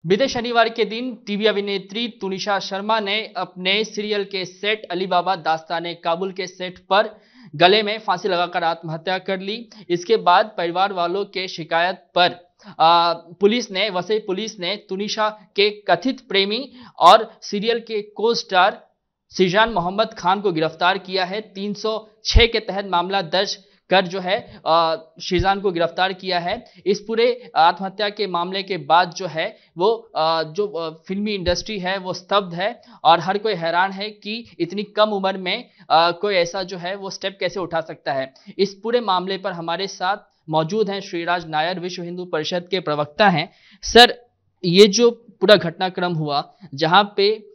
बीते शनिवार के दिन टीवी अभिनेत्री तुनिशा शर्मा ने अपने सीरियल के सेट अली बाबा दास्ताने काबुल के सेट पर गले में फांसी लगाकर आत्महत्या कर ली। इसके बाद परिवार वालों के शिकायत पर पुलिस ने तुनिशा के कथित प्रेमी और सीरियल के को स्टार सीजान मोहम्मद खान को गिरफ्तार किया है। 306 के तहत मामला दर्ज कर जो है शीजान को गिरफ्तार किया है। इस पूरे आत्महत्या के मामले के बाद जो है वो फिल्मी इंडस्ट्री है वो स्तब्ध है और हर कोई हैरान है कि इतनी कम उम्र में कोई ऐसा जो है वो स्टेप कैसे उठा सकता है। इस पूरे मामले पर हमारे साथ मौजूद हैं श्रीराज नायर, विश्व हिंदू परिषद के प्रवक्ता हैं। सर, ये जो पूरा घटनाक्रम हुआ जहां पे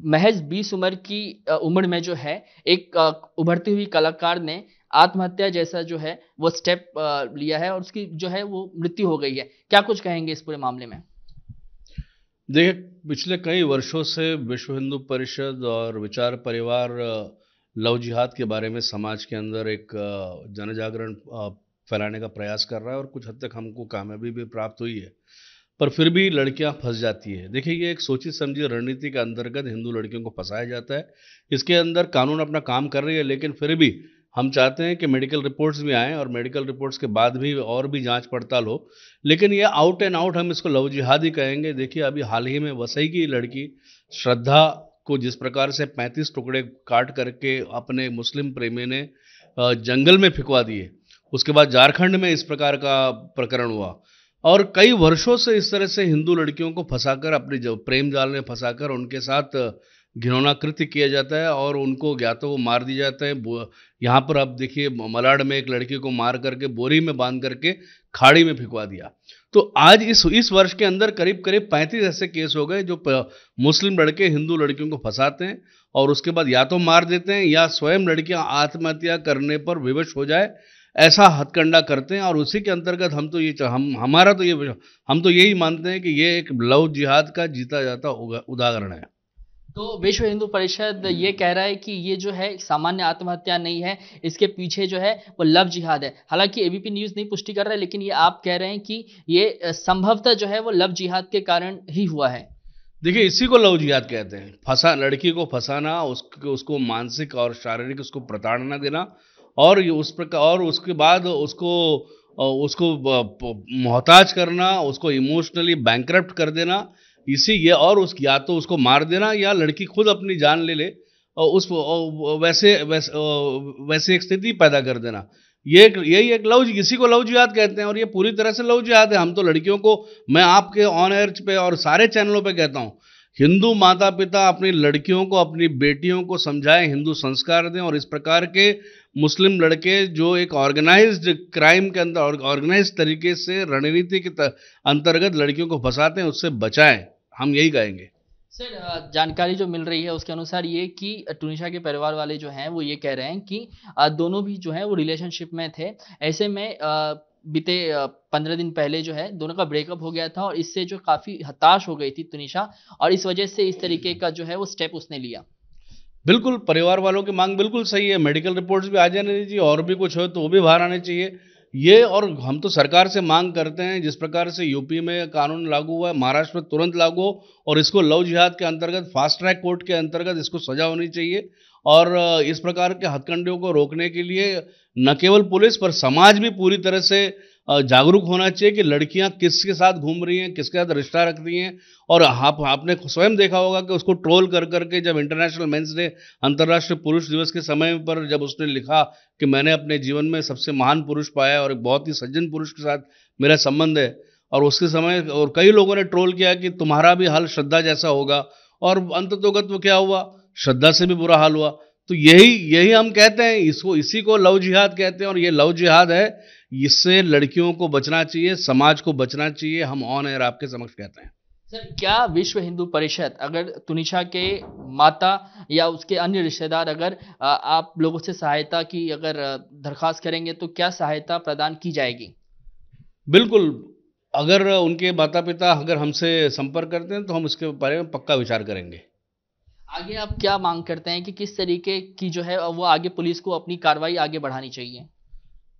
महज 20 उम्र में जो है एक उभरती हुई कलाकार ने आत्महत्या जैसा जो है वो स्टेप लिया है और उसकी जो है वो मृत्यु हो गई है, क्या कुछ कहेंगे इस पूरे मामले में? देखिए, पिछले कई वर्षों से विश्व हिंदू परिषद और विचार परिवार लव जिहाद के बारे में समाज के अंदर एक जन जागरण फैलाने का प्रयास कर रहा है और कुछ हद तक हमको कामयाबी भी प्राप्त हुई है, पर फिर भी लड़कियां फंस जाती है। देखिए, ये एक सोची समझी रणनीति के अंतर्गत हिंदू लड़कियों को फंसाया जाता है। इसके अंदर कानून अपना काम कर रही है, लेकिन फिर भी हम चाहते हैं कि मेडिकल रिपोर्ट्स भी आएँ और मेडिकल रिपोर्ट्स के बाद भी और भी जांच पड़ताल हो। लेकिन ये आउट एंड आउट हम इसको लव जिहाद ही कहेंगे। देखिए, अभी हाल ही में वसई की लड़की श्रद्धा को जिस प्रकार से 35 टुकड़े काट करके अपने मुस्लिम प्रेमी ने जंगल में फिकवा दिए, उसके बाद झारखंड में इस प्रकार का प्रकरण हुआ और कई वर्षों से इस तरह से हिंदू लड़कियों को फंसाकर अपने जो प्रेम जाल में फंसाकर उनके साथ घिनौना कृत्य किया जाता है और उनको या तो वो मार दिया जाता है। यहाँ पर आप देखिए, मलाड में एक लड़की को मार करके बोरी में बांध करके खाड़ी में फिकवा दिया। तो आज इस वर्ष के अंदर करीब करीब 35 ऐसे केस हो गए जो मुस्लिम लड़के हिंदू लड़कियों को फंसाते हैं और उसके बाद या तो मार देते हैं या स्वयं लड़कियां आत्महत्या करने पर विवश हो जाए, ऐसा हथकंडा करते हैं। और उसी के अंतर्गत हम तो यही मानते हैं कि ये एक लव जिहाद का जीता जाता उदाहरण है। तो विश्व हिंदू परिषद ये कह रहा है कि ये जो है सामान्य आत्महत्या नहीं है, इसके पीछे जो है वो लव जिहाद है। हालांकि एबीपी न्यूज़ नहीं पुष्टि कर रहा है, लेकिन ये आप कह रहे हैं कि ये संभवतः जो है वो लव जिहाद के कारण ही हुआ है। देखिए, इसी को लव जिहाद कहते हैं। लड़की को फंसाना, उसको मानसिक और शारीरिक उसको प्रताड़ना देना और उस प्रकार और उसके बाद उसको मोहताज करना, उसको इमोशनली बैंकरप्ट कर देना, ये और या तो उसको मार देना या लड़की खुद अपनी जान ले ले और वैसे एक स्थिति पैदा कर देना। यही एक इसी को लव जिहाद कहते हैं और ये पूरी तरह से लव जिहाद है। हम तो लड़कियों को, मैं आपके ऑन एयर पे और सारे चैनलों पे कहता हूँ, हिंदू माता पिता अपनी लड़कियों को, अपनी बेटियों को समझाएं, हिंदू संस्कार दें और इस प्रकार के मुस्लिम लड़के जो एक ऑर्गेनाइज्ड क्राइम के अंदर ऑर्गेनाइज्ड तरीके से रणनीति के अंतर्गत लड़कियों को फंसाते हैं, उससे बचाएं। हम यही कहेंगे। सर, जानकारी जो मिल रही है उसके अनुसार ये कि तुनिशा के परिवार वाले जो हैं वो ये कह रहे हैं कि दोनों भी जो हैं वो रिलेशनशिप में थे। ऐसे में बीते 15 दिन पहले जो है दोनों का ब्रेकअप हो गया था और इससे जो काफ़ी हताश हो गई थी तुनिशा और इस वजह से इस तरीके का जो है वो स्टेप उसने लिया। बिल्कुल, परिवार वालों की मांग बिल्कुल सही है। मेडिकल रिपोर्ट्स भी आ जाने दीजिए और भी कुछ हो तो वो भी बाहर आने चाहिए। ये और हम तो सरकार से मांग करते हैं, जिस प्रकार से यूपी में कानून लागू हुआ है, महाराष्ट्र में तुरंत लागू हो और इसको लव जिहाद के अंतर्गत फास्ट ट्रैक कोर्ट के अंतर्गत इसको सजा होनी चाहिए। और इस प्रकार के हथकंडों को रोकने के लिए न केवल पुलिस पर समाज भी पूरी तरह से जागरूक होना चाहिए कि लड़कियां किसके साथ घूम रही हैं, किसके साथ रिश्ता रख रही हैं। और आपने स्वयं देखा होगा कि उसको ट्रोल कर करके जब इंटरनेशनल मेंस डे, अंतर्राष्ट्रीय पुरुष दिवस के समय पर जब उसने लिखा कि मैंने अपने जीवन में सबसे महान पुरुष पाया और एक बहुत ही सज्जन पुरुष के साथ मेरा संबंध है, और उसके समय और कई लोगों ने ट्रोल किया कि तुम्हारा भी हाल श्रद्धा जैसा होगा, और अंततोगत वो क्या हुआ, श्रद्धा से भी बुरा हाल हुआ। तो यही हम कहते हैं, इसी को लव जिहाद कहते हैं और ये लव जिहाद है। इससे लड़कियों को बचना चाहिए, समाज को बचना चाहिए। हम ऑन एयर आपके समक्ष कहते हैं। सर, क्या विश्व हिंदू परिषद अगर तुनिशा के माता या उसके अन्य रिश्तेदार अगर आप लोगों से सहायता की अगर दरखास्त करेंगे तो क्या सहायता प्रदान की जाएगी? बिल्कुल, अगर उनके माता पिता अगर हमसे संपर्क करते हैं तो हम इसके बारे में पक्का विचार करेंगे। आगे आप क्या मांग करते हैं कि किस तरीके की जो है वो आगे पुलिस को अपनी कार्रवाई आगे बढ़ानी चाहिए?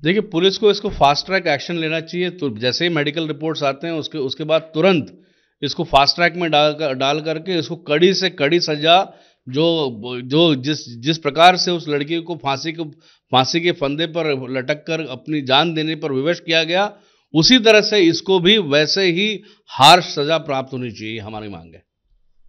देखिए, पुलिस को इसको फास्ट ट्रैक एक्शन लेना चाहिए। तो जैसे ही मेडिकल रिपोर्ट्स आते हैं उसके बाद तुरंत इसको फास्ट ट्रैक में डाल करके इसको कड़ी से कड़ी सजा, जो जो जिस प्रकार से उस लड़की को फांसी के फंदे पर लटक कर अपनी जान देने पर विवश किया गया, उसी तरह से इसको भी वैसे ही हार्श सजा प्राप्त होनी चाहिए, हमारी मांग है।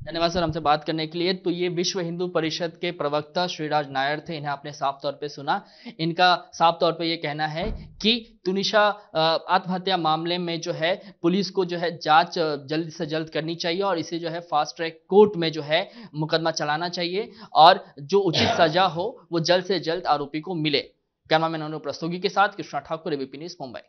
धन्यवाद सर हमसे बात करने के लिए। तो ये विश्व हिंदू परिषद के प्रवक्ता श्रीराज नायर थे, इन्हें आपने साफ तौर पे सुना। इनका साफ तौर पे ये कहना है कि तुनिशा आत्महत्या मामले में जो है पुलिस को जो है जांच जल्द से जल्द करनी चाहिए और इसे जो है फास्ट ट्रैक कोर्ट में जो है मुकदमा चलाना चाहिए और जो उचित सजा हो वो जल्द से जल्द आरोपी को मिले। कैमरामैन अनुप रस्तोगी के साथ कृष्णा ठाकुर, एबीपी न्यूज़, मुंबई।